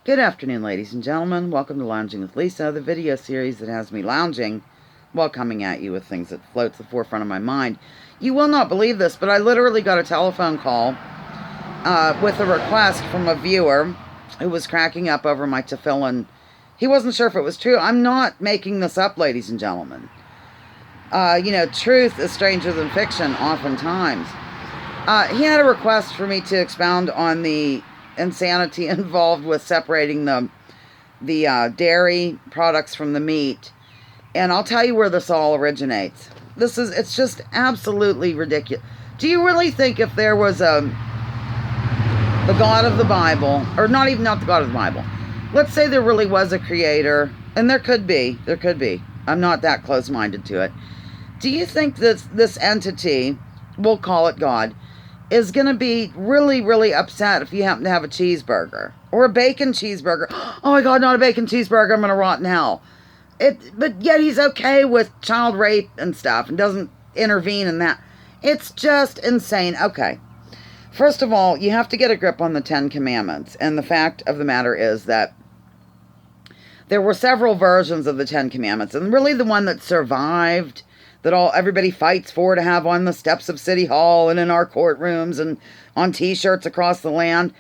Good afternoon, ladies and gentlemen. Welcome to Lounging with Lisa, the video series that has me lounging while coming at you with things that float to the forefront of my mind. You will not believe this, but I literally got a telephone call with a request from a viewer who was cracking up over my tefillin. He wasn't sure if it was true. I'm not making this up, ladies and gentlemen. Truth is stranger than fiction oftentimes. He had a request for me to expound on the insanity involved with separating the dairy products from the meat. And I'll tell you where this all originates. It's just absolutely ridiculous. Do you really think if there was the God of the Bible, or not the God of the Bible, let's say there really was a creator, and there could be, I'm not that close-minded to it. Do you think that this entity, we'll call it God, is going to be really, really upset if you happen to have a cheeseburger or a bacon cheeseburger? Oh my God, not a bacon cheeseburger. I'm going to rot in hell. But yet he's okay with child rape and stuff and doesn't intervene in that. It's just insane. Okay. First of all, you have to get a grip on the 10 Commandments. And the fact of the matter is that there were several versions of the 10 Commandments. And really the one that survived, that everybody fights for to have on the steps of City Hall and in our courtrooms and on t-shirts across the land.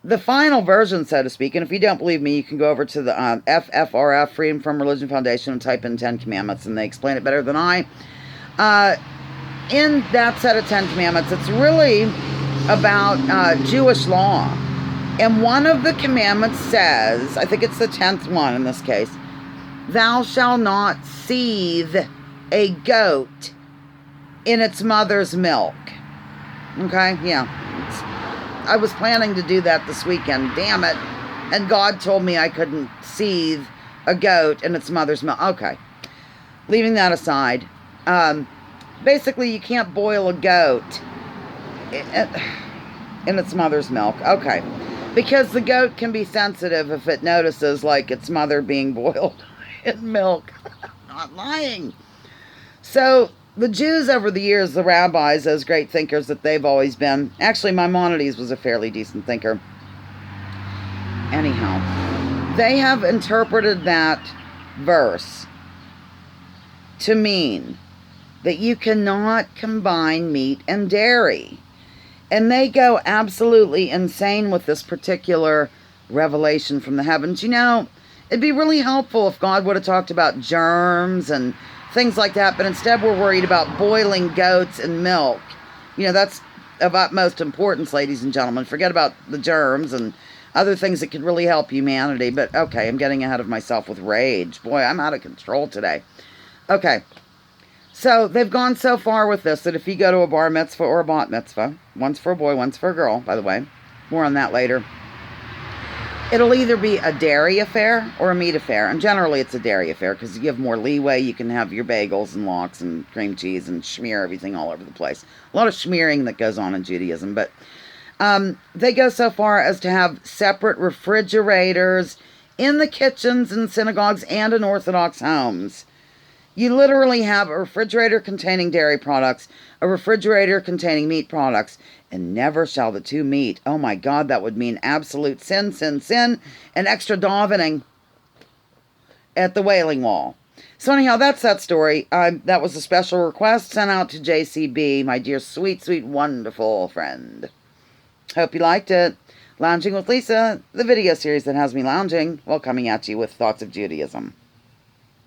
The final version, so to speak, and if you don't believe me, you can go over to the FFRF, Freedom from Religion Foundation, and type in 10 Commandments, and they explain it better than I. In that set of 10 Commandments, it's really about Jewish law. And one of the commandments says, I think it's the 10th one in this case, thou shalt not seethe a goat in its mother's milk. Okay, yeah. I was planning to do that this weekend, damn it. And God told me I couldn't seethe a goat in its mother's milk. Okay. Leaving that aside, basically you can't boil a goat in its mother's milk. Okay. Because the goat can be sensitive if it notices, like, its mother being boiled in milk. Not lying. So, the Jews over the years, the rabbis, those great thinkers that they've always been. Actually, Maimonides was a fairly decent thinker. Anyhow, they have interpreted that verse to mean that you cannot combine meat and dairy. And they go absolutely insane with this particular revelation from the heavens. You know, it'd be really helpful if God would have talked about germs and things like that, but instead we're worried about boiling goats and milk. You know, that's of utmost importance, ladies and gentlemen. Forget about the germs and other things that could really help humanity. But okay, I'm getting ahead of myself with rage. Boy, I'm out of control today. Okay, so they've gone so far with this that if you go to a bar mitzvah or a bat mitzvah, one's for a boy, one's for a girl, by the way, more on that later, it'll either be a dairy affair or a meat affair. And generally it's a dairy affair because you have more leeway. You can have your bagels and lox and cream cheese and smear everything all over the place. A lot of smearing that goes on in Judaism. But they go so far as to have separate refrigerators in the kitchens in synagogues and in Orthodox homes. You literally have a refrigerator containing dairy products, a refrigerator containing meat products, and never shall the two meet. Oh my God, that would mean absolute sin, and extra davening at the Wailing Wall. So anyhow, that's that story. That was a special request sent out to JCB, my dear, sweet, sweet, wonderful friend. Hope you liked it. Lounging with Lisa, the video series that has me lounging while coming at you with thoughts of Judaism.